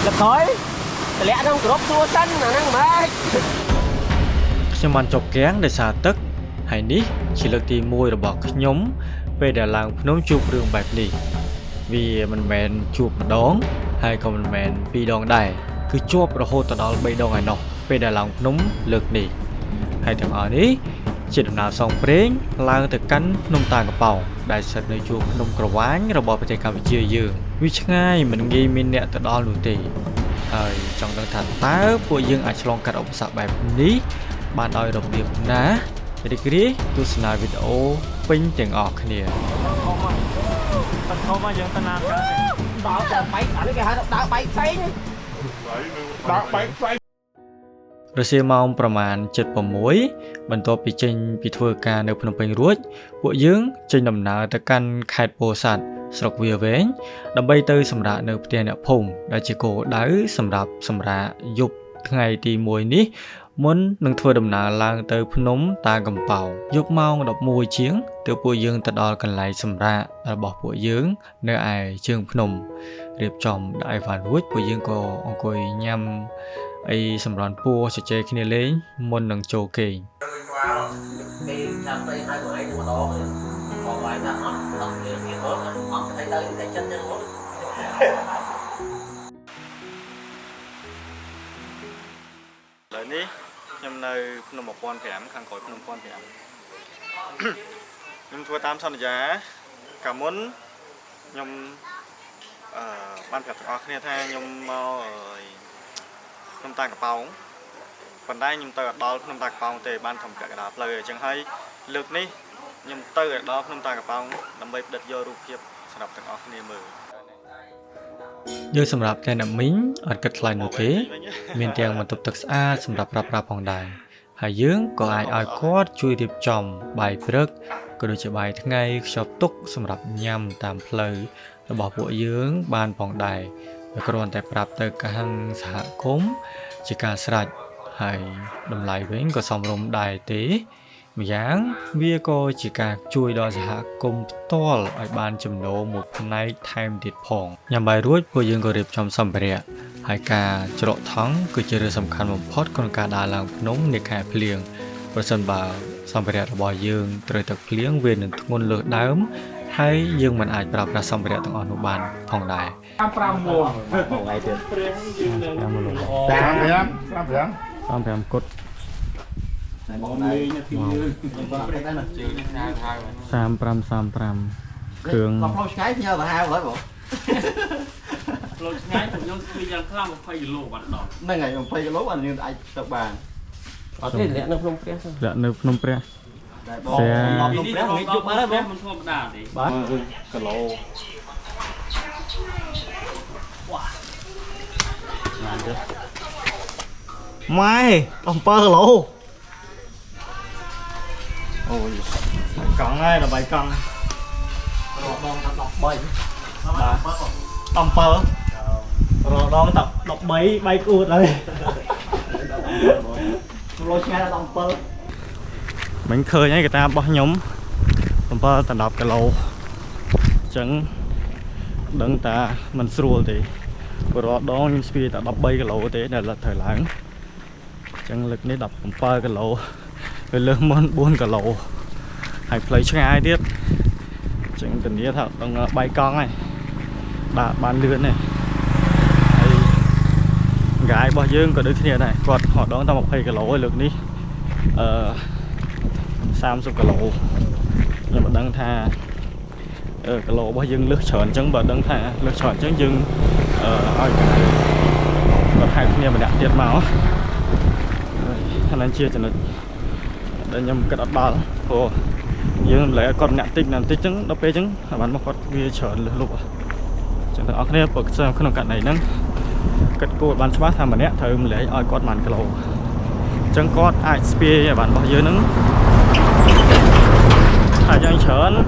là khói lẽ nó group xua xanh là nó mà ខ្ញុំបានចុកគាំងដោយសារទឹកហើយនេះជាលើកទី1របស់ខ្ញុំពេលដែលឡើងភ្នំជួបរឿងបែបនេះវាមិនមែនជួបម្ដងហើយក៏មិនមែន2ដងដែរគឺជាប់រហូតដល់3ដងហើយនោះពេលដែលឡើងភ្នំលើកនេះហើយទាំងអស់នេះជាដំណើរផ្សងព្រេងឡើងទៅកាន់ភ្នំតាកប៉ោងដែលស្ថិតនៅជួរភ្នំក្រវាញរបស់ប្រទេសកម្ពុជាយើងវាឆ្ងាយមិនងាយមានអ្នកទៅដល់នោះទេហើយចង់ដឹងថាតើពួកយើងអាចឆ្លងកាត់ឧបសគ្គបែបនេះបានដោយរបៀបណារីករាយទស្សនាវីដេអូពេញទាំងអស់គ្នា không bao giờ ta làm đào bánh ở cái hai đào bánh xanh đào bánh xanh រសៀលម៉ោងប្រមាណ 7:06 បន្ទាប់ពីចេញពីធ្វើការនៅភ្នំពេញរួចពួកយើងចេញដំណើរទៅកាន់ខេត្តពោធិ៍សាត់ស្រុកវាវែងដើម្បីទៅសម្រាកនៅផ្ទះអ្នកភូមិដែលជាគោលដៅសម្រាប់សម្រាកយប់ថ្ងៃទី1នេះមុននឹងធ្វើដំណើរឡើងទៅភ្នំតាកំប៉ោងយប់ម៉ោង 11 ជាងទើបពួកយើងទៅដល់កន្លែងសម្រាករបស់ពួកយើងនៅឯជើងភ្នំរៀបចំដាក់អីវ៉ាន់រួចពួកយើងក៏អង្គុយញ៉ាំអីសម្រន់ពួរជជែកគ្នាលេងមុននឹងចូលគេង Lời ní nhằm nơi phnom một con phèm khang khỏi phnom con phèm nhằm thua tam son giá cảm ơn nhằm ban phèm ở kia thay nhằm mau phnom ta cặp bóng còn đây nhằm từ đó phnom ta cặp bóng thì ban thầm cả đạp lời chẳng hay lực ní nhằm từ đó phnom ta cặp bóng nằm bay đặt vô rụp hiệp sản đập ở kia mờ យើងសម្រាប់តែអ្នកមីងអត់គិតថ្លៃនោះទេមានទាំងបន្ទប់ទឹកស្អាតសម្រាប់ប្រើប្រាស់ផងដែរហើយយើងក៏អាចឲ្យគាត់ជួយរៀបចំបាយព្រឹកក៏ដូចជាបាយថ្ងៃខ្ចប់ទុកសម្រាប់ញ៉ាំតាមផ្លូវរបស់ពួកយើងបានផងដែរគ្រាន់តែប្រាប់ទៅខាងសហគមន៍ជាការស្រេចហើយតម្លៃវិញក៏សមរម្យដែរទេម្យ៉ាងវាក៏ជាការជួយដល់សហគមន៍ផ្ទាល់ឲ្យបានចំណូលមួយផ្នែកថែមទៀតផងញ៉ាំបាយរួចពួកយើងក៏រៀបចំសម្ភារៈហើយការច្រកថង់គឺជារឿងសំខាន់បំផុតក្នុងការដើរឡើងភ្នំនៃខែភ្លៀងប្រសិនបើសម្ភារៈរបស់យើងត្រូវទឹកភ្លៀងវានឹងធ្ងន់លើសដើមហើយយើងមិនអាចប្រើប្រាស់សម្ភារៈទាំងអស់នោះបានផងដែរ 5 muôn một ngày tiền 35 cốt 35 គ្រឿង lọc lôi cái nhớ vào hai rồi bộ lôi cái cũng giống như dân làm một phay lô bạn đỏ này ngày một phay lô bạn như ai tập bàn ở thế lẽ nó không press dạនៅភ្នំព្រះ xe không press mình chụp đấy bố mình không đà thì bán cái lô làm chưa mai ông pơ lô ôi còng ngay là bài còng đọc bay đọc pơ rồi đón tập đọc bay bay cua đây lôi xe ra đọc pơ mình khơi nhá người ta bỏ nhóm đọc pơ ta đọc cái lầu chẳng đừng ta mình xua thì rồi đón những speed ta đọc bay cái lầu thế này là thời lãng chẳng lực này đọc pơ cái lầu về lưng món buôn cả lầu hay play cho ai biết chẳng cần biết thật bằng bay con này đã bán lươn này hay gái bao dương có đứa kia này quạt họ đón tao một hay cái lỗ lực đi Samsung cái lỗ nhưng mà đang tha cái lỗ bao dương lướt chọn chẳng bật đang tha lướt chọn chẳng dừng ai cái bật hai kia mà đặt tiệt máu anh chia cho nó để nhầm cái đợt bao hồ dương lại còn nhặt tích trứng đắp bê trứng bán một con bia chởn lục chẳng ở đây bậc xem không cạn này nâng cất cô bán smart tham mà nè thời mình lấy ai con màn cái lầu chẳng có ai spie bán bao nhiêu nâng hai chân chởn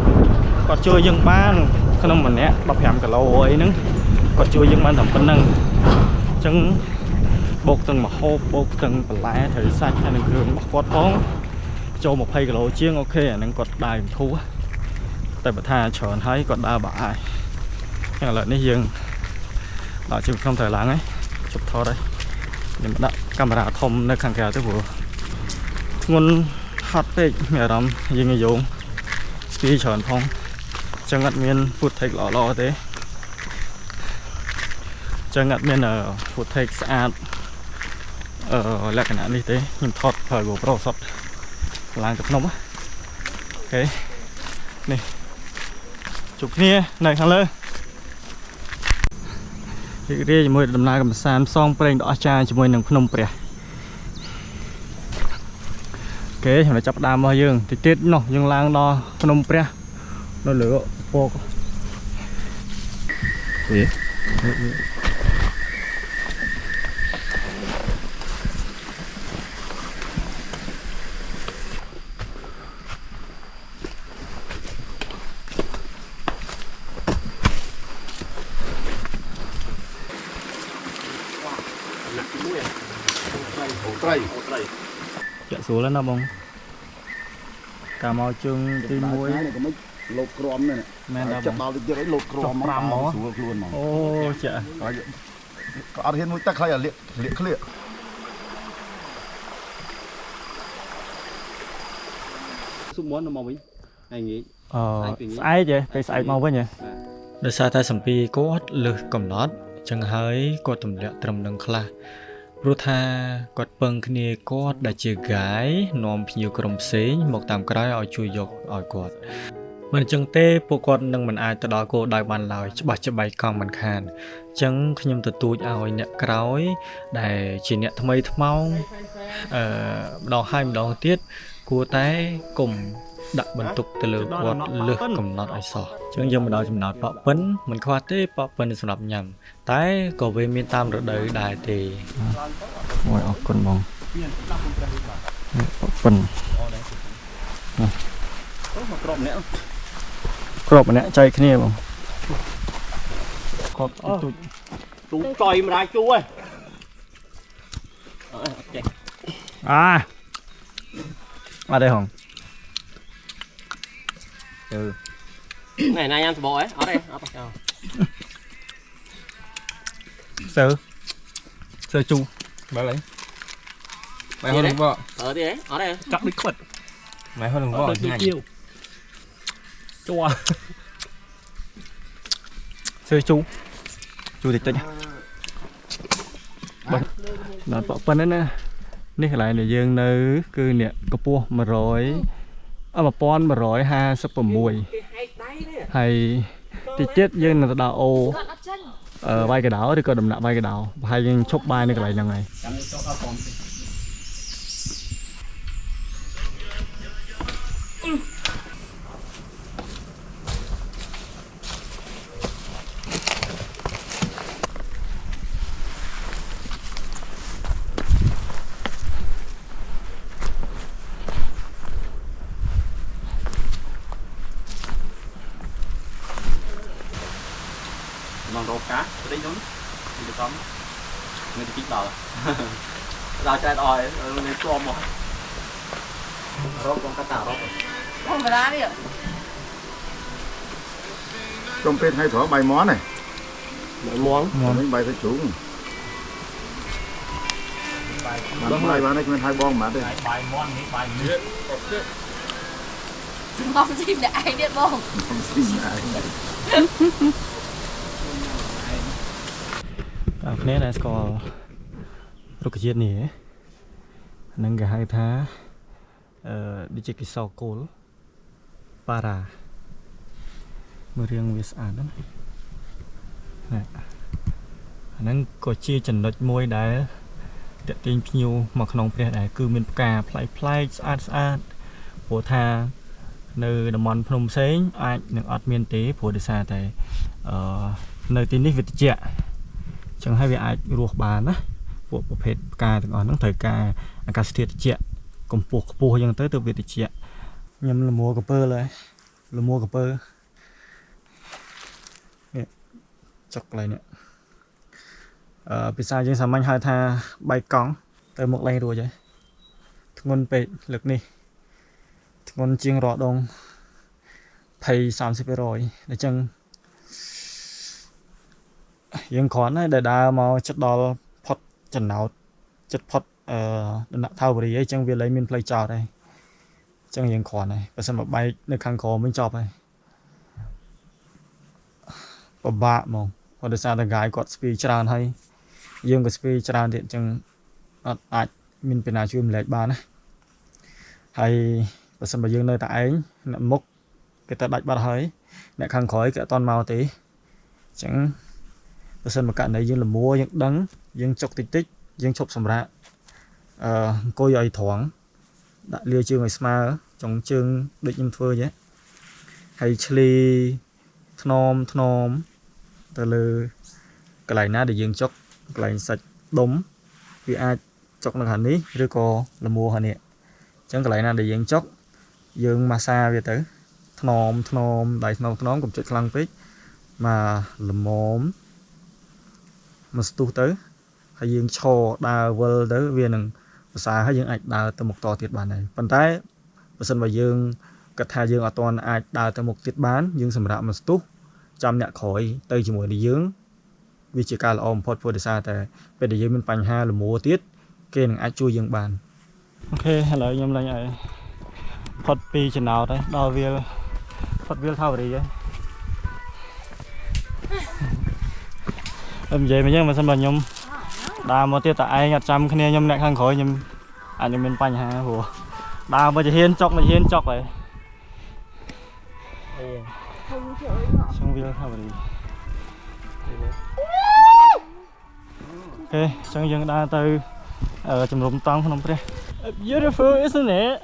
còn chơi dương ban không mình nè bọc hẻm cái lầu ấy nâng còn chơi dương ban thầm phân nâng chẳng bột từng mà hộp bột từng lá thời xanh hay là gương bọc quạt bóng cho một hay cái lỗ chiêng ok nên còn đài thú tại bậc thang chọn thấy còn đa bãi là này dừng đó chụp trong thời láng ấy chụp thò đây để mà đặt camera thông nơi khang kèo tới vừa ngôn hot page nhà đầm gì người dùng speed chọn phong chẳng ngặt miền phụt thạch lọ thế chẳng ngặt miền ở phụt thạch sạch ở lại cái nạn đi thế nhưng thọt thời của pro sọt làng chụp nóng á ok này chụp kia này thằng lơ thì riêng chỉ mới đầm na cầm sam song preng đỏ cha chỉ mới nằm nông bè ok thì nó chập đam bao dương thì tết nó dương lang đo nông bè nó lửa po gì chạy xuống lên nào bông cà mau chương tim muối lột crom này nè chặt bao được lột crom máu xuống luôn mà ô chả có ăn hiện mũi tắc hay là liệt liệt xúc món nó màu mấy anh nghĩ ai vậy cái sai màu với nhỉ ដោយសារតែសម្ពីគាត់លើសកំណត់ចឹងហើយគាត់ទម្លាក់ត្រឹមនឹងខ្លះព្រោះថាគាត់ពឹងគ្នាគាត់ដែលជា guy នាំភ្ញៀវក្រុមផ្សេងមកតាមក្រោយឲ្យជួយយកឲ្យគាត់មិនចឹងទេពួកគាត់នឹងមិនអាចទៅដល់គោលដៅបានឡើយច្បាស់ច្បាយកង់មិនខានចឹងខ្ញុំទទូចឲ្យអ្នកក្រោយដែលជាអ្នកថ្មីថ្មោងម្ដងហើយម្ដងទៀតគួរតែកុំដាក់បន្ទុកទៅលើគាត់លើសកំណត់ឲ្យសោះចឹងយើងមកដល់ចំណោទប៉ប៉ិនមិនខ្វះទេប៉ប៉ិនសម្រាប់ញ៉ាំតែក៏វាមានតាមរដូវដែរទេអូយអរគុណបងប៉ប៉ិនមកក្របម្នាក់ចៃគ្នាបងក្របទូចុយម្ដាយជួហ៎អត់ទេហងnày này ăn bò ấy ở đây sơ chu bà lấy mày hơn vợ ở đây ở đây cắt đi khuất mày hơn vợ chiều chua sơ chu thịt cho nhá nó bỏ phân đấy nèนี่อะไรเนี่ยយើងនៅគឺเนี่ยកពស់156ហើយតិចទៀតយើងនឹងទៅដល់អូវាយកដោឬក៏ដំណាក់វាយកដោហើយយើងឈប់បាយនៅកន្លែងហ្នឹងហើយbằng rô cá đi đúng được không người đi đò đò chạy đòi lên cho một rô con cá tàu rô không phải đá đi ạ trong bên hay thỏ bài món này món mấy bài phải chủ bài bán này mình hai bon mà đây bài món này bài miếng không xin để ai biết khôngគ្នាដែលស្គាល់រុក្ខជាតិនេះហ្នឹងគេហៅថាដូចជាគេសោគោលប៉ារ៉ាមើលរឿងវាស្អាតណាស់អាហ្នឹងក៏ជាចំណុចមួយដែលតាក់ទាញភ្ញៀវមកក្នុងព្រះដែរគឺមានផ្កាប្លែកស្អាតព្រោះថានៅតំបន់ភ្នំផ្សេងអាចនឹងអត់មានទេព្រោះដោយសារតែនៅទីនេះវាត្រជាក់ចឹងហើយវាអាចរស់បានណាពួកប្រភេទផ្កាទាំងអស់ហ្នឹងត្រូវការអាកាសធាតុត្រជាក់កម្ពស់ខ្ពស់ចឹងទៅវាត្រជាក់ខ្ញុំលមួកពើលើលមួកពើនេះចុកកន្លែងនេះភាសាយើងសាមញ្ញហៅថាបាយកង់ទៅមកលេងរួចហើយធ្ងន់ពេកលើកនេះធ្ងន់ជាងរដង20-30%អញ្ចឹង យើងគ្រាន់តែដើរមកចិត្តដល់ផុតចំណោតចិត្តផុតដំណាក់ថាវរីអីចឹងវាលែងមានផ្លូវចោតហើយចឹងយើងគ្រាន់ហើយបើសិនមកបែកនៅខាងក្រោមវិញចប់ហើយពិបាកហ្មងព្រោះដោយសារតែកាយគាត់ស្ពីច្រើនហើយយើងក៏ស្ពីច្រើនទៀតចឹងអត់អាចមានពេលណាជួយម្លែកបានណាហើយបើសិនបើយើងនៅតែឯងអ្នកមុខគេទៅដាច់បាត់ហើយអ្នកខាងក្រោយគេអត់តន់មកទេចឹងបើសិនមកករណីយើងលមួយើងដឹងយើងចុកតិចតិចយើងឈប់សម្រាកអង្គុយឲ្យត្រង់ដាក់លាជើងឲ្យស្មើចុងជើងដូចខ្ញុំធ្វើអញ្ចឹងហើយឆ្លីថ្នមទៅលើកន្លែងណាដែលយើងចុកកន្លែងសាច់ដុំវាអាចចុកនៅខាងនេះឬក៏លមួខាងនេះអញ្ចឹងកន្លែងណាដែលយើងចុកយើងម៉ាសាវាទៅថ្នមដៃថ្នមកុំចុចខ្លាំងពេកមកល្មមមកស្ទុះទៅហើយយើងឈរដើរវិលទៅវានឹងភាសាហើយយើងអាចដើរទៅមុខតទៀតបានហើយប៉ុន្តែបើសិនបើយើងគិតថាយើងអត់ទាន់អាចដើរទៅមុខទៀតបានយើងសម្រាប់មកស្ទុះចាំអ្នកក្រោយទៅជាមួយនឹងយើងវាជាការល្អបំផុតព្រោះដោយសារតែពេលដែលយើងមានបញ្ហាលមួទៀតគេនឹងអាចជួយយើងបានអូខេឥឡូវខ្ញុំឡើងឲ្យផុតពីចំណោតហើយដល់វាផុតវាលថាវរីហើយនិយាយមកយ៉ាងបើសិនបើខ្ញុំដើរមកទៀតតែឯងអត់ចាំគ្នាខ្ញុំអ្នកខាងក្រោយខ្ញុំអាចមានបញ្ហាព្រោះដើរមកជាហ៊ានចុកហើយចុងវាលថាវរីអូខេចឹងយើងដើរទៅជំរុំតង់ក្នុងព្រះ Beautiful isn't it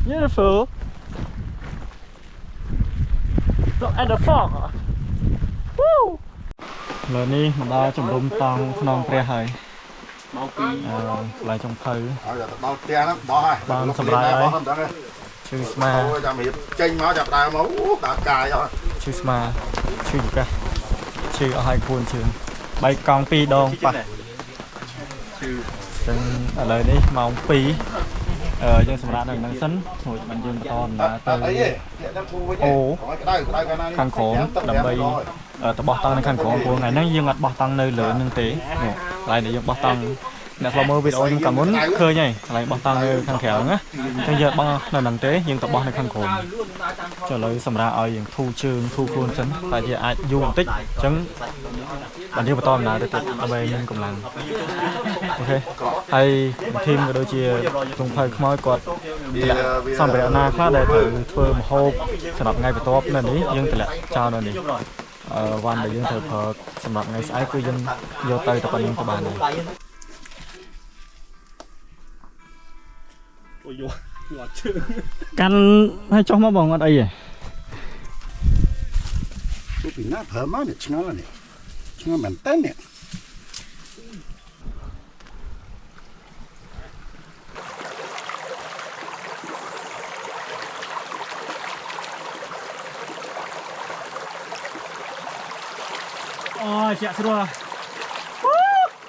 Beautiful Look at the fog Woo លើនេះមកដល់ជំរុំតង់ក្នុងព្រះហើយមកពីកន្លែងចុងភៅហើយដល់ផ្ទះហ្នឹងបោះហើយបានសម្រាប់ហើយឈឺស្មាអូចាំរៀបចេញមកចាប់ដើមមកអូដើរកាយអស់ឈឺស្មាឈឺកាសឈឺអស់ហើយខ្លួនឈឺបែកកង់2ដងប៉ះឈឺចឹងឥឡូវនេះម៉ោង2យើងសម្រាប់នៅនឹងសិនរួចបានយើងបន្តដំណើរទៅអូខាងក្រោមដើម្បីទៅបោះតង់នៅខាងក្រោមព្រោះថ្ងៃហ្នឹងយើងអត់បោះតង់នៅលើនឹងទេនេះកន្លែងដែលយើងបោះតង់អ្នកខ្លមើលវីដេអូខ្ញុំកាលមុនឃើញហើយកន្លែងបោះតង់នៅខាងក្រៅហ្នឹងណាអញ្ចឹងយើងបោះនៅហ្នឹងទេយើងទៅបោះនៅខាងក្រោមចុះឥឡូវសម្រាប់ឲ្យយើងធូរជើងធូរខ្លួនសិនតែជាអាចយូរបន្តិចអញ្ចឹងបានយើងបន្តដំណើរទៅទៀតដើម្បីមានកម្លាំងអូខេហើយធីមក៏ដូចជាចុងភៅខ្មោចគាត់សម្ភារៈណាខ្លះដែលត្រូវធ្វើម្ហូបសម្រាប់ថ្ងៃបន្ទាប់នៅនេះយើងតម្លាក់ចោលនៅនេះវ៉ាន់ដែលយើងត្រូវប្រើសម្រាប់ថ្ងៃស្អែកគឺយើងយកទៅប៉ុណ្្នឹងទៅបានហើយអូយយកជើងកាន់ឲ្យចុះមកបងអត់អីទេទូពីណាប្រើមកនេះឆ្ងល់នេះឆ្ងល់មែនតើនេះអូជាក់ស្រួល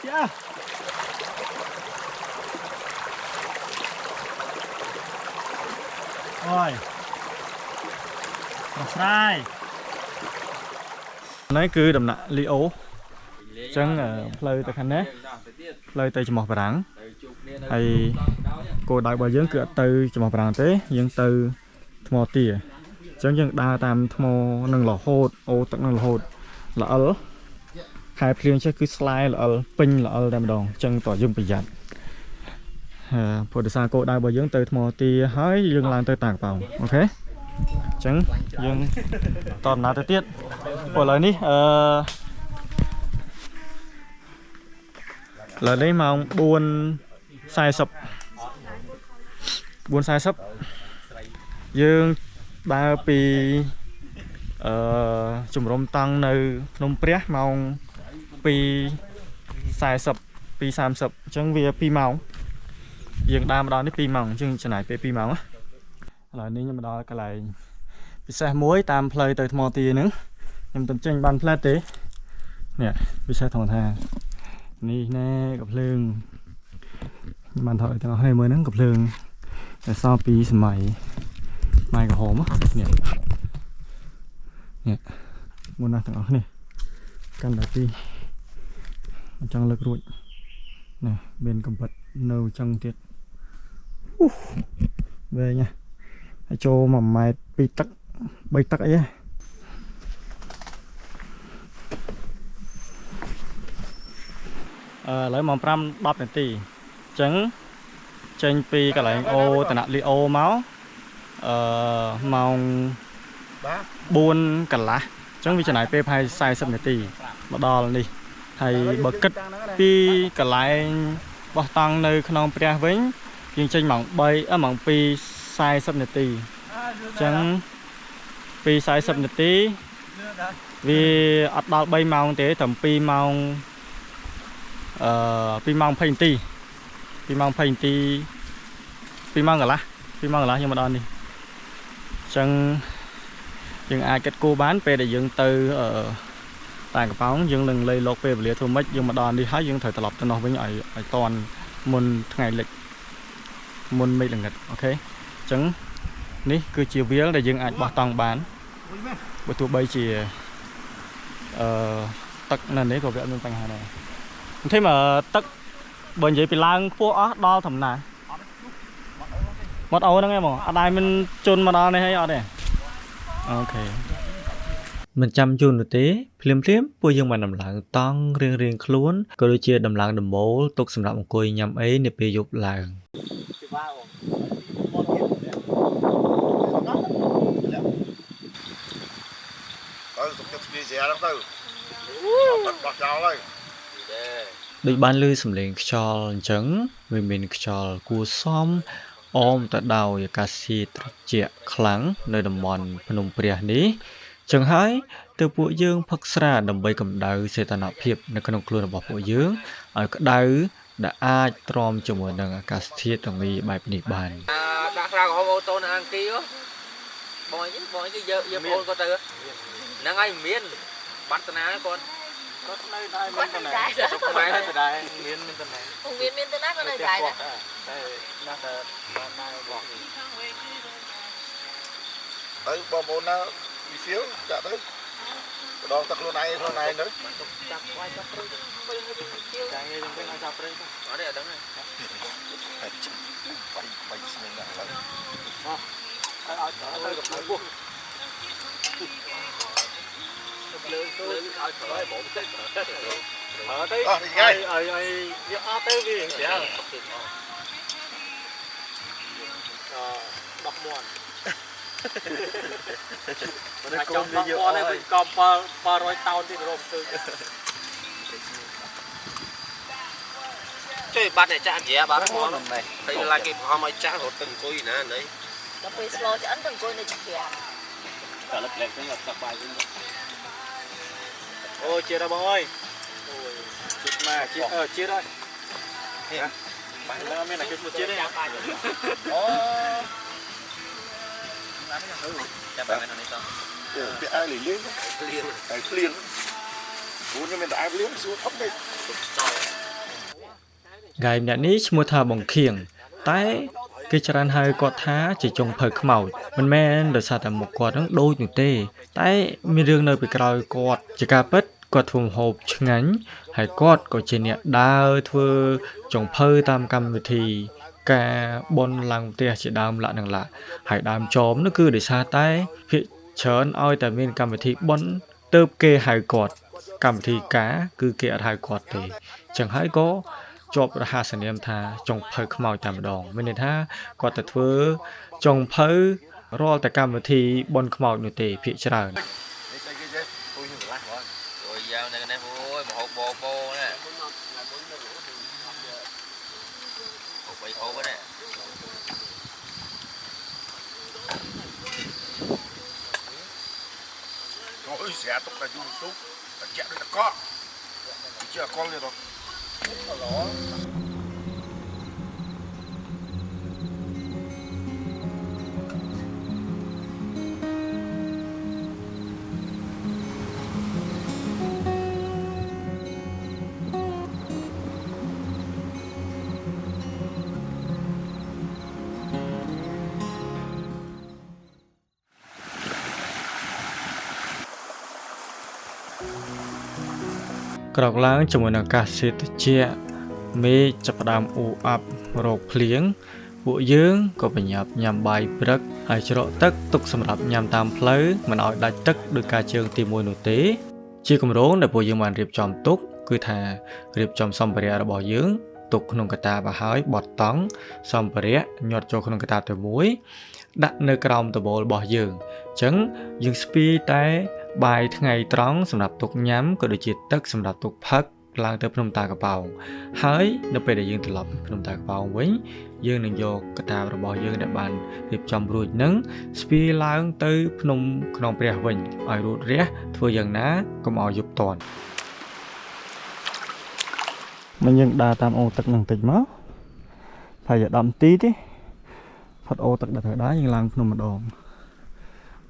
ជាក់អូយស្រ័យនេះគឺដំណាក់លីអូអញ្ចឹងផ្លូវទៅខាងនេះផ្លូវទៅចំោះបារាំងហើយគោលដៅរបស់យើងគឺអត់ទៅចំោះបារាំងទេយើងទៅថ្មទាអញ្ចឹងយើងដើរតាមថ្មនឹងរហូតអូទឹកនឹងរហូតល្អិលខែភ្លៀងចេះគឺស្លាយល្អិលពេញល្អិលតែម្ដងអញ្ចឹងតើយើងប្រយ័ត្នព្រោះដោយសារគោលដៅរបស់យើងទៅថ្មទាហើយយើងឡើងទៅតាកប៉ោងអូខេអញ្ចឹងយើងតដំណើរទៅទៀតព្រោះឥឡូវនេះឥឡូវនេះម៉ោង 4:40យើងដើរពីជំរុំតង់នៅភ្នំព្រះម៉ោង 2:40 2:30 អញ្ចឹងវា 2 ម៉ោងយើងដើរមកដល់នេះ 2 ម៉ោងអញ្ចឹងចំណាយពេល 2 ម៉ោងឥឡូវនេះខ្ញុំមកដល់កន្លែងពិសេសមួយតាមផ្លូវទៅថ្មទាហ្នឹងខ្ញុំមិនចេញបានផ្លែតទេនេះពិសេសធម្មតានេះណែកំភ្លើងខ្ញុំបានថតឲ្យទាំងអស់គ្នាមើលហ្នឹងកំភ្លើងតែសល់ពីសម័យម៉ែក្រហមនេះមុនណាស់ទាំងអស់គ្នា កាន់តែពីអញ្ចឹងលើករួចនេះមានកំបិតនៅអញ្ចឹងទៀតវែងណាហើយចូល1ម៉ែត្រ2ទឹក3ទឹកអីហ៎ឥឡូវម៉ោង5 10នាទីអញ្ចឹងចេញពីកន្លែងអូតនៈលីអូមកម៉ោង4 កន្លះអញ្ចឹងវាចំណាយពេលប្រហែល40នាទីមកដល់នេះហើយបើគិតពីកន្លែងបោះតង់នៅក្នុងព្រះវិញយើងចេញម៉ោងម៉ោង2 40នាទីអញ្ចឹង2 40នាទីវាអត់ដល់3ម៉ោងទេត្រឹម2ម៉ោង2ម៉ោង20នាទី2ម៉ោង20នាទី2ម៉ោងកន្លះយើងមកដល់នេះអញ្ចឹងយើងអាចគិតគូរបានពេលដែលយើងទៅតែកំប៉ោងយើងនឹងលៃលោកពេលវេលាធ្វើម៉េចយើងមកដល់នេះហើយយើងត្រូវត្រឡប់ទៅនោះវិញឲ្យតន់មុនថ្ងៃលិចមុនមេឃល្ងិតអូខេអញ្ចឹងនេះគឺជាវាលដែលយើងអាចបោះតង់បានបើទោះបីជាទឹកនៅនេះក៏វាអត់មានបញ្ហាដែរអញ្ចឹងទឹកបើនិយាយពីឡើងខ្ពស់អស់ដល់ធម្មតាមកអូហ្នឹងឯងហ្មងអត់ដែរមានជន់មកដល់នេះហើយអត់ទេអូខេ មិនចាំយូរនោះទេភ្លាមពួកយើងបានដំឡើងតង់រៀងខ្លួនក៏ដូចជាដំឡើងដំបូលទុកសម្រាប់អង្គុយញ៉ាំអីនៅពេលយប់ឡើង ដូចបានឮសំឡេងខ្យល់អញ្ចឹងវាមានខ្យល់គួសមអមទៅដោយអាកាសធាតុត្រជាក់ខ្លាំងនៅតំបន់ភ្នំព្រះនេះចឹងហើយទើបពួកយើងផឹកស្រាដើម្បីកម្ដៅសេតនភាពនៅក្នុងខ្លួនរបស់ពួកយើងឲ្យក្ដៅដែលអាចទ្រាំជាមួយនឹងអាកាសធាតុរងាបែបនេះបានដាក់ស្រាក្រហមអូតូនៅអង្គាបងអីយកអូនគាត់ទៅហ្នឹងហើយមានបាត់តាណាគាត់នៅដែរមានតាណាខ្មែរនៅដែរមានតាណាមានតាណាក៏នៅដែរតែណាស់តែបានដែរបងទៅបងប្អូនណាវិសៀលចាក់ទៅម្ដងទឹកខ្លួនឯងទៅចាប់វាយចាប់ព្រៃទៅពេលទៅជាចាងាយទៅវិញឲ្យចាប់ព្រៃទៅអត់ទេអត់ដឹងទេបាយស្នឹងឡើងឲ្យទៅកំពុះលើឲ្យត្រូវបងទៅអត់ទេឲ្យវាអត់ទៅវាស្រាល10មាន់មិនកុំវាយកអត់ទេកុំ700តោនទៀតរំទៅជួយបាត់អ្នកចាក់ជាបាត់មកហ្នឹងហើយឡាយគេប្រហមឲ្យចាក់រត់ទៅអង្គុយណានេះដល់ពេលស្លោឆ្អិនទៅអង្គុយនៅចាក់ប្រាំតែលឹកលែកហ្នឹងអត់ស្ដាប់បាយវិញអូជាតិដល់បងអើយអូយជាតិមកជាតិហើយបាយឡើងមានតែជួយជាតិទេអូចាំបាននេះតោះពាក់អាវលៀងតែភ្លៀងព្រោះខ្ញុំមានតែអាវលៀងសួរអត់ទេហ្គេមអ្នកនេះឈ្មោះថាបងខៀងតែគេច្រើនហៅគាត់ថាជាចុងភៅខ្មោចមិនមែនដោយសារតែមុខគាត់នឹងដូចនោះទេតែមានរឿងនៅពីក្រោយគាត់ជាការពិតគាត់ធ្វើម្ហូបឆ្ងាញ់ហើយគាត់ក៏ជាអ្នកដើរធ្វើចុងភៅតាមកម្មវិធីការបនឡើងផ្ទះជាដើមលក្ខណៈហើយដើមចោមនោះគឺដោយសារតែភាគច្រើនឲ្យតែមានកម្មវិធីបនទៅគេហៅគាត់កម្មវិធីការគឺគេអត់ហៅគាត់ទេអញ្ចឹងហើយក៏ជាប់រហស្សនាមថាចុងភៅខ្មោចតែម្ដងមានន័យថាគាត់ទៅធ្វើចុងភៅរាល់តែកម្មវិធីបនខ្មោចនោះទេភាគច្រើនអូយយ៉ាវនៅនេះអូយមកហូបបោណាហូបបីហូបណាអូយស្រាទុកតែយូរទុកតែចាក់ដូចតកជាអកលនេះទៅ ក្រោកឡើងជាមួយនឹងអាកាសធាតុត្រជាក់មេឃចាប់ផ្ដើមអ៊ូអាប់រោគភ្លៀងពួកយើងក៏ប្រញាប់ញ៉ាំបាយព្រឹកហើយច្រកទឹកទុកសម្រាប់ញ៉ាំតាមផ្លូវមិនឲ្យដាច់ទឹកដោយការជើងទី1នោះទេជាគម្រោងដែលពួកយើងបានរៀបចំទុកគឺថារៀបចំសម្ភារៈរបស់យើងទុកក្នុងកាតាបហើយបត់តង់សម្ភារៈញាត់ចូលក្នុងកាតាតែមួយដាក់នៅក្រោមដបូលរបស់យើងអញ្ចឹងយើងស្ពាយតែបាយថ្ងៃត្រង់សម្រាប់ទុកញ៉ាំក៏ដូចជាទឹកសម្រាប់ទុកផឹកឡើងទៅភ្នំតាកប៉ោងហើយនៅពេលដែលយើងត្រឡប់ទៅភ្នំតាកប៉ោងវិញយើងនឹងយកកាតាបរបស់យើងដែលបានរៀបចំរួចនឹងស្ពាយឡើងទៅភ្នំក្នុងព្រះវិញឲ្យរួចរះធ្វើយ៉ាងណាកុំឲ្យយប់តន់ mình nhưng đa tam ô tắc năng tịch máu phải giờ đâm tí thế phật ô tắc đặt ở đá nhưng làm nằm một đòn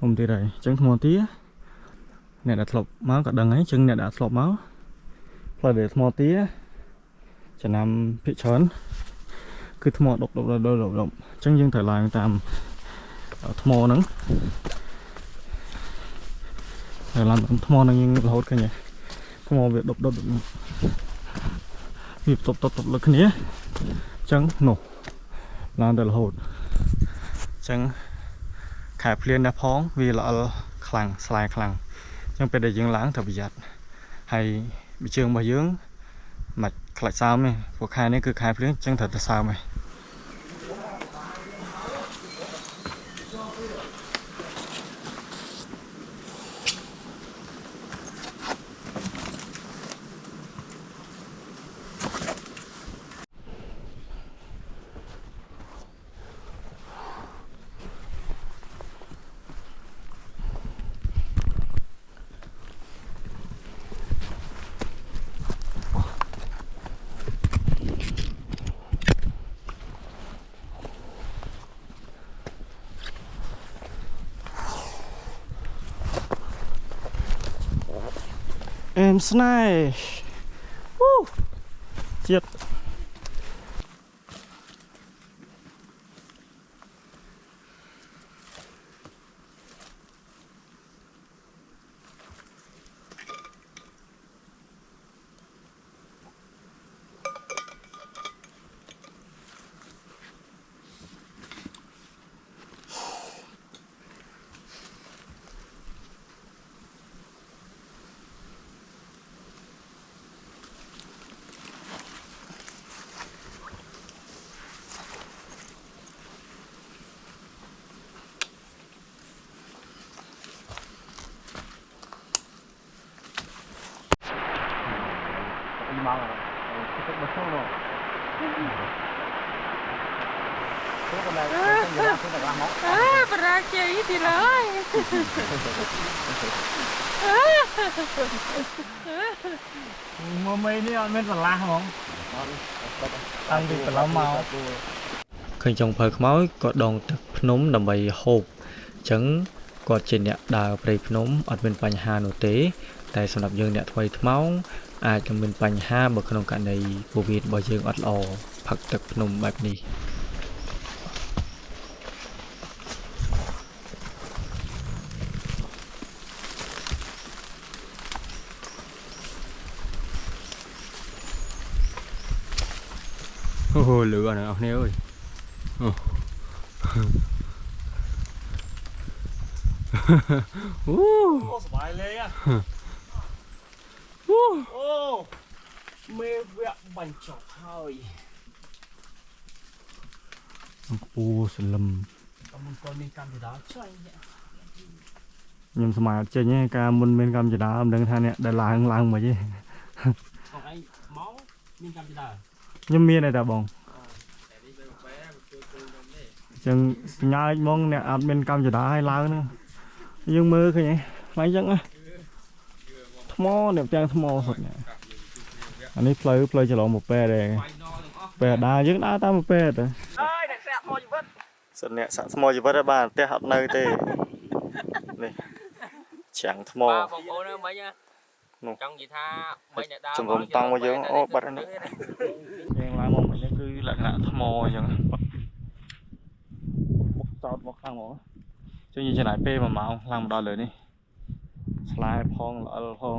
ông tí này chẳng thua tí này đặt lọc máu cả đằng ấy chân này đã lọc máu phải để thua tí chỉ làm bị chớn cứ thua độc độc đôi độc độc chẳng nhưng thời làm tam thua nắng thời làm thua nắng nhưng hốt cái nhỉ thua việc độc độc việc tập lực này chẳng nổ làm được hột chẳng khai phliên đã phóng vì là khlang slide khlang chẳng phải để dương lãng thật bị giật hay bị trường mà dưỡng mặt lại sao mày cuộc khai này cứ khai phliên chẳng thật là sao mày em snai chết mau rồi cái bớt sâu rồi cái con này cái là móc bà ra chơi thì rồi mua mấy này mấy là la không ăn thì là màu ឃើញចុងភៅខ្មោចក៏ដងទឹកភ្នំដើម្បីហូបអញ្ចឹងគាត់ជាអ្នកដើរព្រៃភ្នំអត់មានបញ្ហានោះទេតែសម្រាប់យើងអ្នកថ្មីថ្មោងអាចនឹងមានបញ្ហាបើក្នុងករណីពោះវៀនរបស់យើងអត់ល្អផឹកទឹកភ្នំបែបនេះអូលឺអត់អ្នកគ្នាអើយអូសบายเลยอ่ะអូមេវៈបញ្ចប់ហើយអូសលឹមមុនក៏មានកម្មវិធីឆ្លៃខ្ញុំស្មានចេញឯការមុនមានកម្មវិធីមិនដឹងថាអ្នកដែលឡើងមកទេបងឯងមកមានកម្មវិធីខ្ញុំមានតែបងចឹងស្ញាយមកអ្នកអត់មានកម្មវិធីឲ្យឡើងហ្នឹងយើងមើលឃើញហ្នឹងខ្លាំងចឹងណាថ្មអ្នកទាំងថ្មសុទ្ធនេះអានេះផ្លូវច្រឡំមកពេដែរពេដើរយើងដើរតាមមកពេទៅអើយអ្នកសាក់ថ្មជីវិតសិនអ្នកសាក់ថ្មជីវិតឲ្យបានផ្ទះអត់នៅទេនេះច្រាំងថ្មបងប្អូនមិញចង់និយាយថាមិញអ្នកដើរជំរុំតង់មកយើងអូបាត់ហើយនេះយើងឡើងមកមិញគឺលក្ខណៈថ្មអញ្ចឹងបុកចោតមកខាងមកជួយយើងចំណាយពេល1ម៉ោងឡើងមកដល់លើនេះស្លាយផងល្អិលផង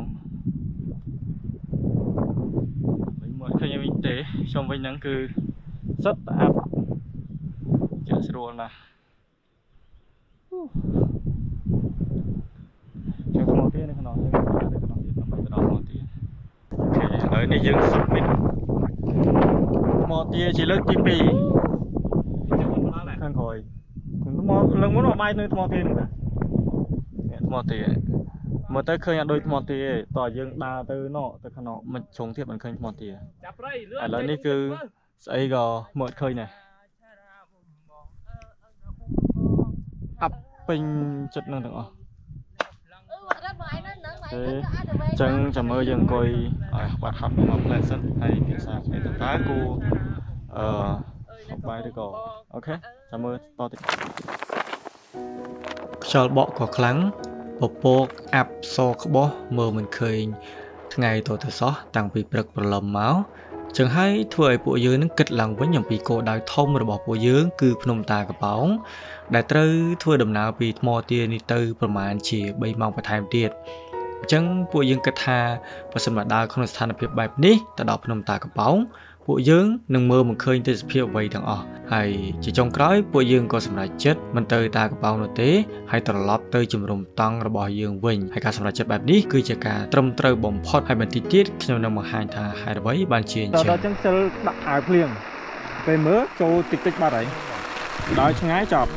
ឃើញវិញទេជុំវិញហ្នឹងគឺសិតអាប់ជាស្រួលណាស់ជើងថ្មទៀតនៅក្នុងជើងថ្មទៀតដើម្បីទៅដល់ថ្មទៀតអូខេឥឡូវនេះយើងសុបមិតថ្មទៀតជាលើកទី2ខាងក្រោយថ្មឡើងមុនមកបាយនៅថ្មទៀតហ្នឹងនេះថ្មទៀតមើលទៅឃើញអត់ដូចថ្មទៀតទេតោះយើងដើរទៅណោះទៅខាងណោះមិនជ្រុងទៀតមិនឃើញថ្មទៀតឥឡូវនេះគឺស្អីក៏មើលឃើញដែរអាប់ពេញចិត្តនឹងទាំងអស់ចឹងចាំមើលយើងអង្គុយឲ្យបាត់ហាត់មកផ្លែសិនហើយភាសាគ្នាទៅតើគូបាយឬក៏អូខេចាំមើលតតិចខ្យល់បក់ក៏ខ្លាំងពពកអាប់សក្បោះមើលមិនឃើញថ្ងៃតទៅសោះតាំងពីព្រឹកព្រលឹមមកចឹងហើយធ្វើឲ្យពួកយើងនឹងគិតឡើងវិញអំពីគោលដៅធំរបស់ពួកយើងគឺភ្នំតាកប៉ោងដែលត្រូវធ្វើដំណើរពីថ្មទានេះទៅប្រមាណជា3ម៉ោងបន្ថែមទៀតអញ្ចឹងពួកយើងគិតថាបើសិនមកដើរក្នុងស្ថានភាពបែបនេះទៅដល់ភ្នំតាកប៉ោងពួកយើងនឹងមើលមិនឃើញទេសភាពអ្វីទាំងអស់ហើយជាចុងក្រោយពួកយើងក៏សម្រេចចិត្តមិនទៅតាកប៉ោងនោះទេហើយត្រឡប់ទៅជំរំតង់របស់យើងវិញហើយការសម្រេចចិត្តបែបនេះគឺជាការត្រឹមត្រូវបំផុតហើយបន្តិចទៀតខ្ញុំនឹងបង្ហាញថាហេតុអ្វីបានជាអញ្ចឹងដល់ចឹងខ្ជិលដាក់អាវភ្លៀងពេលមើលចូលតិចបាត់ហើយដល់ឆ្ងាយចប់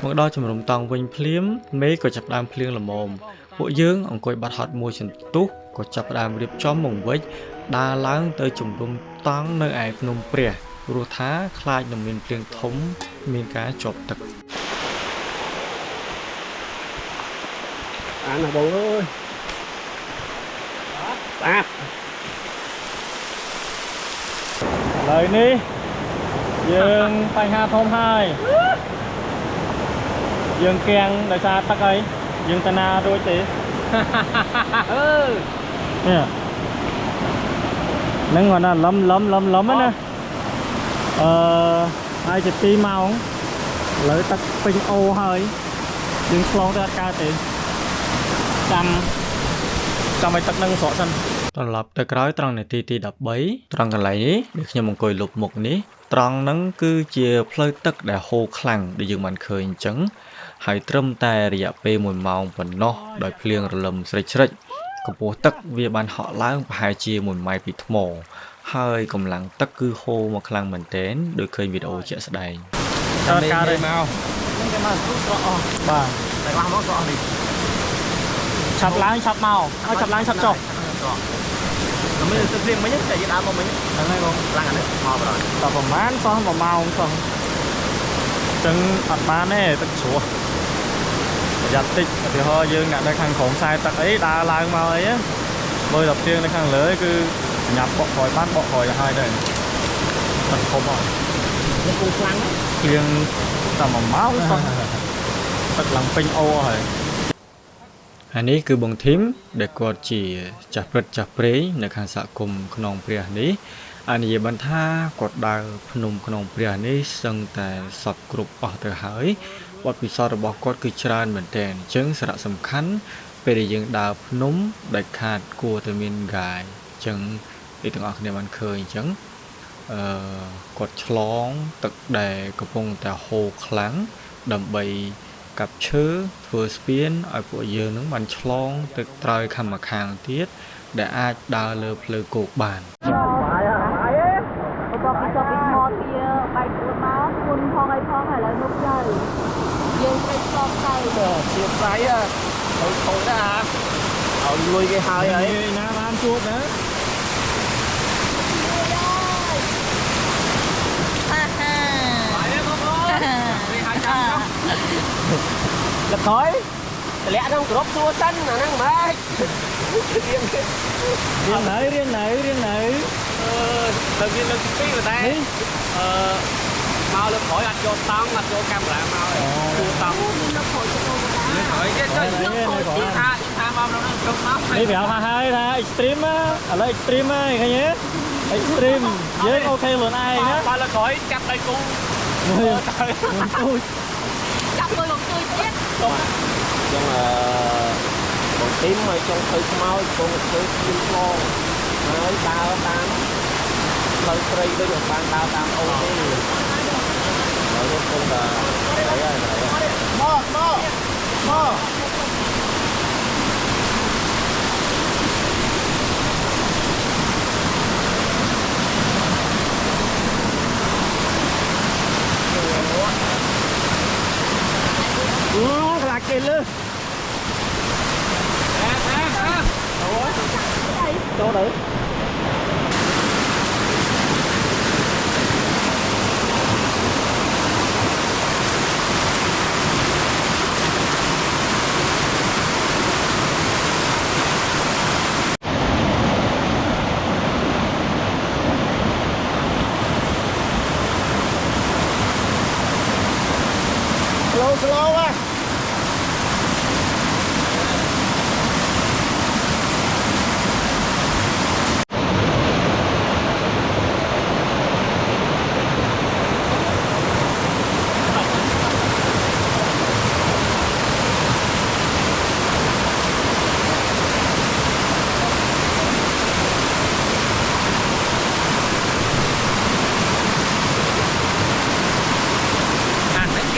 មកដល់ជំរំតង់វិញភ្លាមមេឃក៏ចាប់ផ្ដើមភ្លៀងល្មមពួកយើងអង្គុយបាត់ហត់មួយសន្ទុះក៏ចាប់ផ្ដើមរៀបចំមកវិញដើរឡើងទៅជំរំតង់នៅឯភ្នំព្រះព្រោះថាខ្លាចនឹងមានភ្លៀងធំមានការជាប់ទឹកអានបងអើយស្អាតឥឡូវនេះយើងបញ្ហាធំហើយយើងគាំងដោយសារទឹកអីយើងតាណារួចទេនេះនឹងគាត់ថាលំណាហើយជា2ម៉ោងឥឡូវទឹកពេញអូហើយយើងឆ្លងទៅអត់កើតទេចាំឲ្យទឹកនឹងស្រកសិនត្រឡប់ទៅក្រោយត្រង់នាទីទី13ត្រង់កន្លែងនេះដែលខ្ញុំអង្គុយលុបមុខនេះត្រង់ហ្នឹងគឺជាផ្លូវទឹកដែលហូរខ្លាំងដែលយើងបានឃើញអញ្ចឹងហើយត្រឹមតែរយៈពេល1ម៉ោងប៉ុណ្ណោះដោយភ្លៀងរលឹមស្រិចកម្ពស់ទឹកវាបានហក់ឡើងប្រហែលជា1ម៉ែត្រពីថ្មហើយកម្លាំងទឹកគឺហូរមកខ្លាំងមែនទែនដោយឃើញវីដេអូជាក់ស្ដែងកើតការទេមកនឹងគេមកស្រកអស់បាទតែខ្លះមកស្រកអស់នេះឆាប់ឡើងឆាប់មកហើយឆាប់ឡើងឆាប់ចុះតែមិនទៅព្រៀងមិញតែយើងដើរមកមិញហ្នឹងហើយបងឡើងអានេះមកបរតប្រហែលសោះ1ម៉ោងសោះចឹងអត់បានទេទឹកជ្រោះប្រយ័ត្នតិចឧទាហរណ៍យើងអ្នកនៅខាងក្រោមខ្សែទឹកអីដើរឡើងមកអីមើលដល់ព្រៀងនៅខាងលើគឺញ៉ាំបក់ក្រោយបានបក់ក្រោយទៅហើយដែរទឹកធំអត់នេះគូខ្លាំងព្រៀងតែ1ម៉ោងសោះទឹកឡើងពេញអូហើយហើយនេះគឺបងធីមដែលគាត់ជាចាស់ព្រឹត្តចាស់ព្រេងនៅខាងសហគមន៍ខ្នងព្រះនេះអានិយាយបានថាគាត់ដើរភ្នំខ្នងព្រះនេះសឹងតែសពគ្រប់អស់ទៅហើយបទពិសោធន៍របស់គាត់គឺច្រើនមែនទែនអញ្ចឹងសារៈសំខាន់ពេលដែលយើងដើរភ្នំដែលខាតគួរតែមានកាយអញ្ចឹងអ្នកទាំងអស់គ្នាបានឃើញអញ្ចឹងគាត់ឆ្លងទឹកដែលកំពុងតែហូរខ្លាំងដើម្បីកាប់ឈើធ្វើស្ពានឲ្យពួកយើងនឹងបានឆ្លងទៅត្រើយខាងម្ខាងទៀតដែលអាចដើរលើផ្លូវគោកបានบอกពីចុះពីថ្មទាបែកខ្លួនមកគុណផងអីផងឥឡូវនោះទៅយើងទៅឆ្លងទៅជាស្អីហើយខូចណាឲ្យលុយគេហើយអីណាបានជួបណាលកហើយតម្លាក់ក្នុងគ្រប់សួរសិនអាហ្នឹងម៉េចរៀននៅទៅវាលើកទី2តែមកលើក្រោយអត់យកតង់អត់យកកាមេរ៉ាមកទេទូតង់លើក្រោយទៅហើយគេទៅថាមកដល់ហ្នឹងជុំមកនេះប្រាប់ថាហើយថា extreme ឥឡូវ extreme ហើយឃើញទេ extreme យើងអូខេខ្លួនឯងណាមកលើក្រោយចាប់ដៃគូមើលទូចចាប់មួយមកជួយទៀតចឹងបងទីមមកចង់ទៅខ្មោចបងធ្វើជឿឆ្លង ហើយដើរតាមផ្លូវព្រៃដូចបានដើរតាមអូនទេហើយរត់គង់តែអីហើយមក ខ្លាចគេលើចូលទៅស្លូហ៎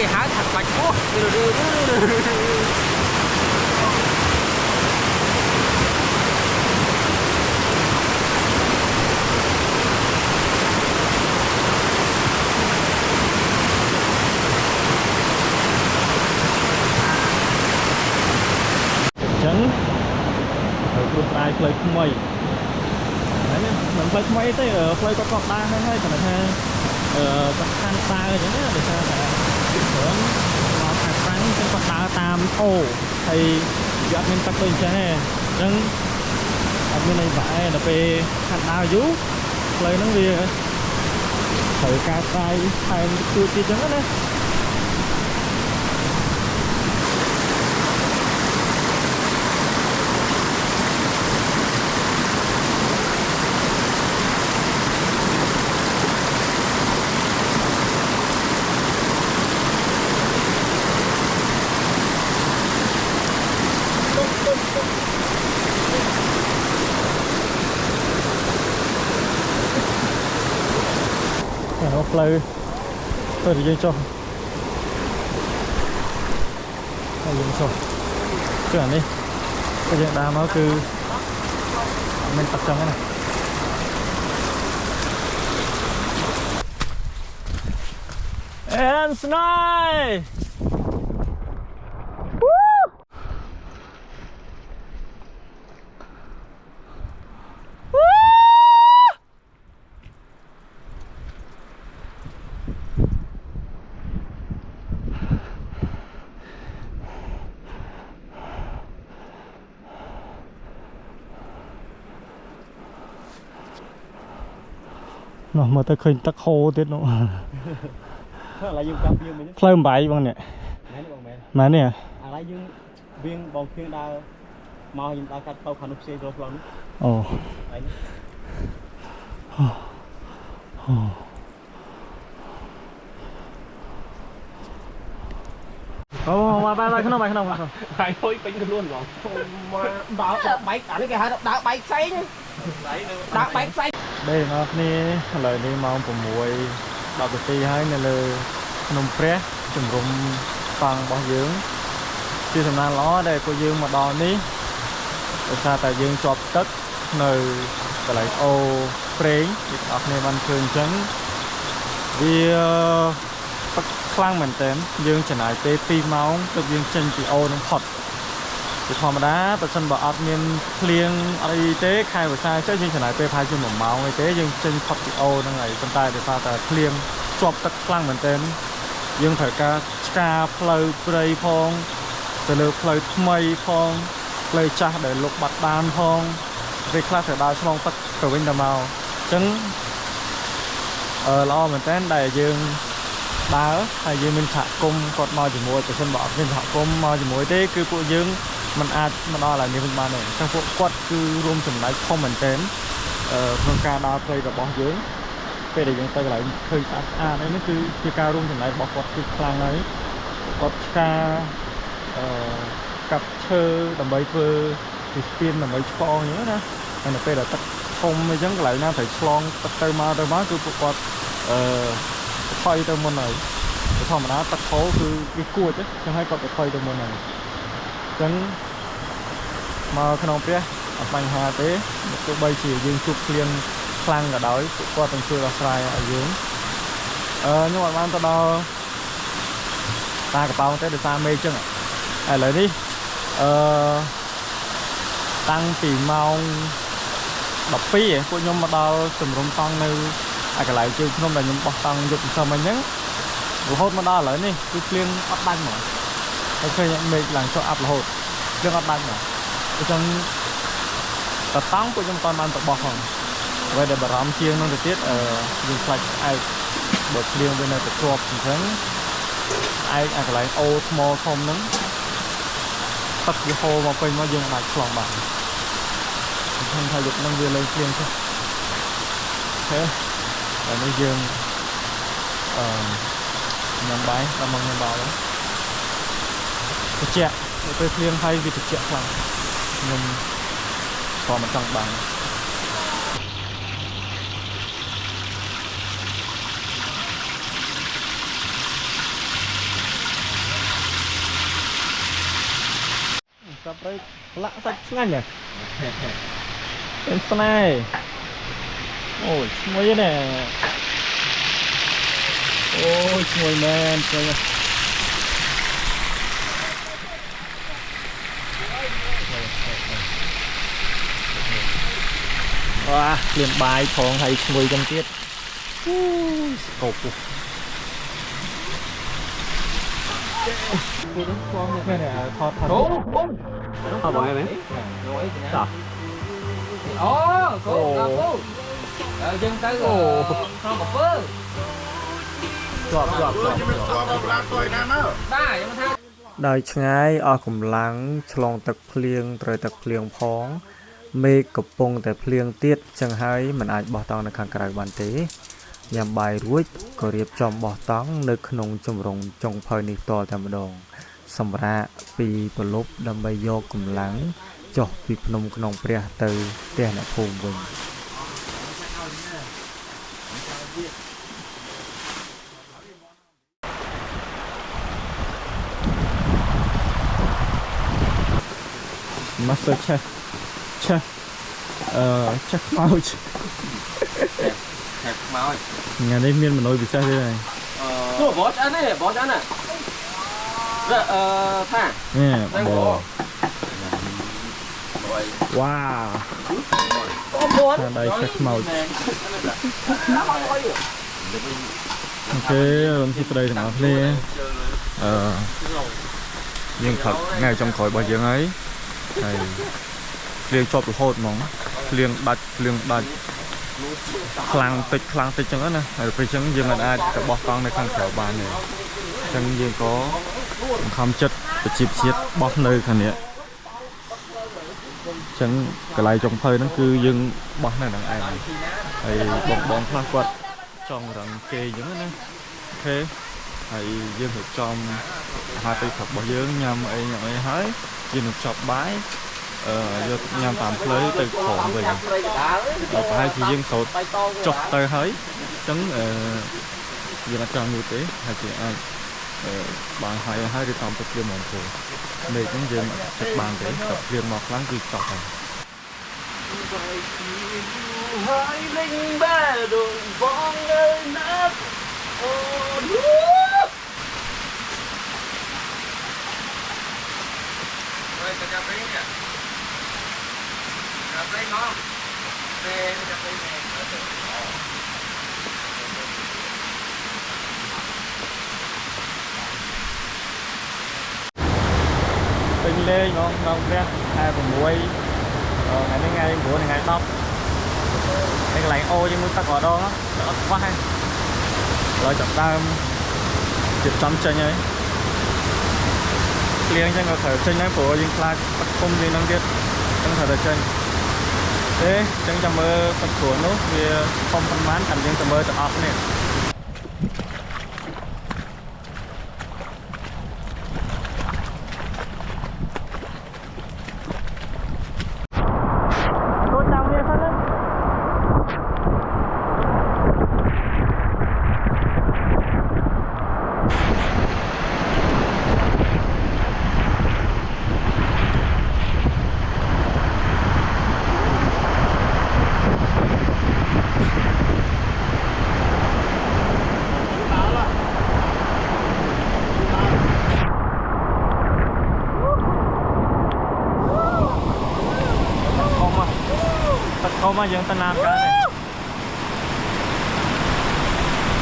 គេហៅថាបាច់ពោះចឹងហើយព្រោះផ្ដាយផ្លូវថ្មីហ្នឹងមិនផ្លូវថ្មីទេផ្លូវក៏កប់ដាហ្នឹងហើយគាត់ថាសំខាន់តើអញ្ចឹងណាដោយសារតែព្រមមកខាងខាងចឹងគាត់ដើរតាមអូហើយវាអត់មានទឹកដូចអញ្ចឹងទេអញ្ចឹងអត់មានអីបែរដល់ពេលខាងដើរយូរផ្លូវហ្នឹងវាត្រូវការស្រាយថែមជួយទៀតអញ្ចឹងណាផ្លូវទៅយើងចុះហើយយើងចុះគឺអានេះតែយើងដើរមកគឺមិនទឹកចឹងណាអេនស្នៃនោះមកទៅឃើញទឹកហូរទៀតនោះឥឡូវយើងកាប់វាមិញផ្លូវ8បងនេះមែនបងមែននេះឥឡូវយើងវិញបងភៀងដើរមកយើងដើរកាត់ទៅខាងនោះផ្សេងទៅផ្លូវនេះអូអូមកបាយក្នុងហើយហុយពេញខ្លួនបងមកដើរបែកអានេះគេហៅដើរបែកផ្សេងដើរបែកផ្សេងđây nó nè lời đi mong của muội đọc cái ti hay này là nông pré chủng rụng bằng bao dưỡng chưa thành ra nó đây cô dương mà đo ní để xa tại dương chọp tất nơi tại lại ô pré đọc này văn thường trắng vì tất khăn mình tên dương trở lại tê pi máu được dương chân thì ô nó phật thì thò mà đá tại sân bảo ấp nhiên liên y tế khai và sai chứ nhưng trở lại phai trên một máu y tế nhưng trên phật thì ô đang ngày con tay để sao tại liên chọp tất lăng mình tên nhưng phải ca plei plei phong từ lượt plei mây phong plei cha để lục bát ban phong về class phải đào xong tất cả bên đầm màu trứng lo mình tên đại dương đá hay dương mình thả cung cột mò chỉ mùi từ sân bảo mình thả cung mò chỉ mùi thế cứ cụ dươngมันอาจมันอะไรนี่เป็นมาเนี่ยทั้งพวกกวดคือรวมถึงหลายข้อเหมือนเต้นโครงการดาวเพลย์กับบอสเยอะเป็นอย่างไรหลายเคยนั่นคือการรวมถึงหลายบอสกวดคือคลางไหนกวดกับเธอดำใบเธอติดเตียนดำใบฟองอย่างนี้นะมันเป็นแบบ ធំអញ្ចឹងកន្លែងណាត្រូវឆ្លងទឹកទៅមកគឺពួកគាត់ថយទៅមុនហើយធម្មតាទឹកហូរគឺវាគួចចឹងហើយគាត់ទៅថយទៅមុនហើយអញ្ចឹងមកក្នុងផ្ទះអត់បញ្ហាទេទោះបីជាយើងជួបភ្លៀងខ្លាំងក៏ដោយពួកគាត់នឹងជួយដោះស្រាយឲ្យយើងខ្ញុំអត់បានទៅដល់តាកប៉ោងទេដោយសារមេឃចឹងឥឡូវនេះតាំងពីម៉ោង12ពួកខ្ញុំមកដល់ជំរុំតង់នៅកន្លែងជើងភ្នំដែលខ្ញុំបោះតង់យកសំអញ្ចឹងរហូតមកដល់ឥឡូវនេះគឺភ្លៀងអត់ដាច់ហ្មងហើយឃើញមេឃឡើងចុះអាប់រហូតភ្លៀងអត់ដាច់ហ្មងអញ្ចឹងតតង់ពួកខ្ញុំគាត់បានទៅបោះផងហើយដែលបារម្ភជាងនោះទៅទៀតយើងខ្លាចឯកបើភ្លៀងវានៅតែជាប់អញ្ចឹងឯកកន្លែងអូថ្មធំហ្នឹងទឹកវាហូរមកពេញមកយើងអាចឆ្លងបានខ្ញុំថាយកនឹងវាលើភ្លៀងចុះអូខេហើយនេះយើងញ៉ាំបាយដល់មកញ៉ាំបាយត្រជាក់ពេលភ្លៀងហើយវាត្រជាក់ខ្លាំងខ្ញុំក៏មិនចង់បានសាប់ព្រៃផ្លាក់សាច់ឆ្ងាញ់ហ៎เป็นស្នេហ៍អូយឈ្ងុយណាអូយឈ្ងុយមែនឈ្ងុយវ៉ាក្លៀមបាយផងហើយឈ្ងុយចឹងទៀតស្កោបពុះពុះផងនេះថតអូបងអត់បងឯងតោះអូគោយើងទៅក្នុងកពើជាប់បាទយើងថាដោយឆ្ងាយអស់កម្លាំងឆ្លងទឹកភ្លៀងត្រូវទឹកភ្លៀងផងមេឃកំពុងតែភ្លៀងទៀតចឹងហើយមិនអាចបោះតង់នៅខាងក្រៅបានទេញ៉ាំបាយរួចក៏រៀបចំបោះតង់នៅក្នុងជំរំចុងភៅនេះតតែម្ដងសម្រាប់ពីប្រលប់ដើម្បីយកកម្លាំងចុះពីភ្នំក្នុងព្រះទៅផ្ទះអ្នកភូមិវិញMaster Chef ឆេះខ្មោចថ្ងៃនេះមានមនុស្សពិសេសទេហើយបោះឆ្អិនទេបោះឆ្អិនណាថានេះបោវ៉ាដៃឆេះខ្មោចអូខេរំស៊ីស្ដីទាំងអស់គ្នាយើងផឹកថ្ងៃចុងក្រោយរបស់យើងហើយភ្លៀងជាប់រហូតហ្មងភ្លៀងដាច់ខ្លាំងតិចចឹងណាហើយពេលចឹងយើងអាចទៅបោះតង់នៅខាងក្រៅបានទេចឹងយើងក៏បង្ខំចិត្តប្រជាជាតិបោះនៅខាងនេះចឹងកន្លែងចុងភៅហ្នឹងគឺយើងបោះនៅនឹងឯងហើយបងខ្លះគាត់ចង់រឹងគេចឹងណាអូខេហើយយើងរៀបចំអាហារពេលព្រឹករបស់យើងញ៉ាំអីហើយយើងនឹងចប់បាយយកញ៉ាំតាមផ្លូវទៅក្រុងវិញដល់ប្រហែលជាយើងត្រូវចុះទៅហើយអញ្ចឹងយើងអត់ចង់យូរទេហើយជាអាចបានហើយឬតាមទៅភ្លាមហ្មងព្រោះមេឃហ្នឹងយើងអត់ចិត្តបានទេតែភ្លាមមកខ្លាំងគឺចប់ហើយហើយលេងបែរបងអើយណាត់អូទៅចាប់វិញចាប់វិញមកពេលចាប់វិញពេញលេងមកក្នុងព្រះខែ6ថ្ងៃនេះថ្ងៃ9ថ្ងៃ10ហើយកន្លែងអូជាមួយទឹកម្ដងអត់ខ្វះទេឡើយចាប់ដើមជិតចំចេញហើយភ្លៀងអញ្ចឹងក៏ត្រូវចេញដែរព្រោះយើងខ្លាចទឹកធំយើងនឹងទៀតអញ្ចឹងត្រូវតែចេញទេអញ្ចឹងចាំមើលទឹកព្រួននោះវាធំប៉ុន្មានតែយើងទៅមើលទៅអត់នេះចូលតាមវាសិនណា Không mà dừng tân nam cái này.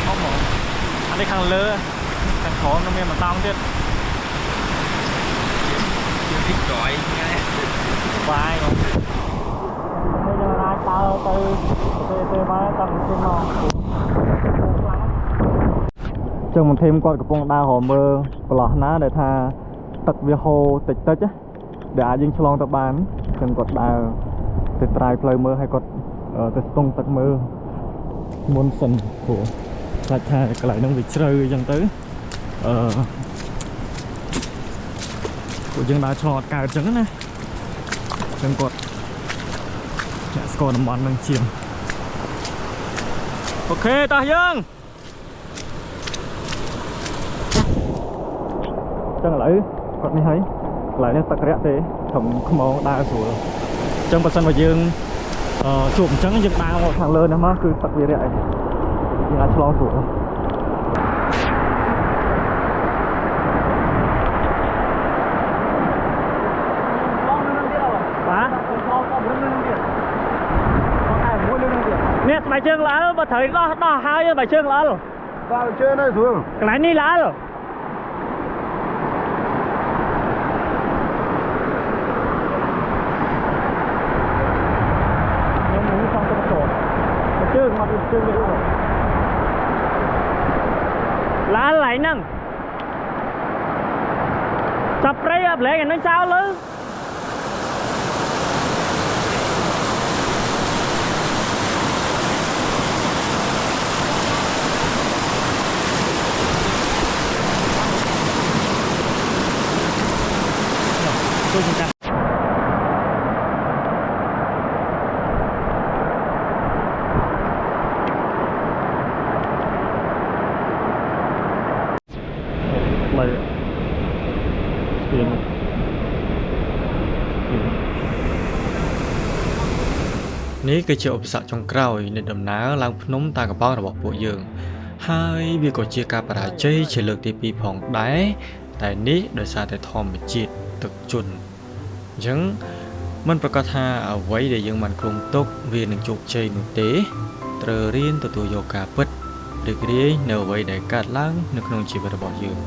Không mổ. Anh đi khăn lơ, khăn khó nó mới mà tao không biết. Chưa biết gọi nha. Bài không? Bây giờ ra tao từ mai tao thêm mò. Chừng mình thêm coi cái con đào hồ mơ lọt ná để tha tật vi hồ tịch tết á để ai dân chlong tập bán chừng cột đào tịch trai play mơ hay cột tịch tung tật mơ muôn phần của sạch tha cái lại nông việc chơi dân tới của dân đá trọt cào trứng này chừng cột score nằm món nâng chiềm. Ok ta dân chân lại còn này thấy lại nên tắc rẽ thế thầm không máu đa số trong phần sân và dương chụp trắng dương đa một thằng lớn mà cứ tắc về rẽ nhưng anh lo số nè bài chương lá mà thấy nó hai bài chương lá rồi Vào chơi này xuống. cái này đi lá rồi lá lại nâng sập đây ập lệ nó sao lưនេះគឺជាឧបសគ្គចុងក្រោយនៃដំណើរឡើងភ្នំតាកប៉ោងរបស់ពួកយើងហើយវាក៏ជាការបរាជ័យជាលើកទី2ផងដែរតែនេះដោយសារតែធម្មជាតិទឹកជន់អញ្ចឹងមិនប្រកាសថាអ្វីដែលយើងបានគ្រោងទុកវានឹងជោគជ័យនោះទេត្រូវរៀនទទួលយកការពិតរីករាយនៅអ្វីដែលកើតឡើងនៅក្នុងជីវិតរបស់យើង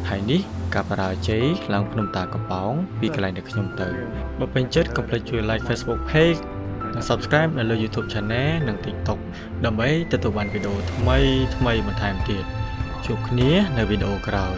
ហើយនេះការបរាជ័យឡើងភ្នំតាកប៉ោងពីកន្លែងដែលខ្ញុំទៅបើពេញចិត្តកុំភ្លេចជួយ like Facebook page និង subscribe នៅលើ YouTube Channel និង TikTok ដើម្បីទទួលបានវីដេអូថ្មីបន្ថែមទៀតជួបគ្នានៅវីដេអូក្រោយ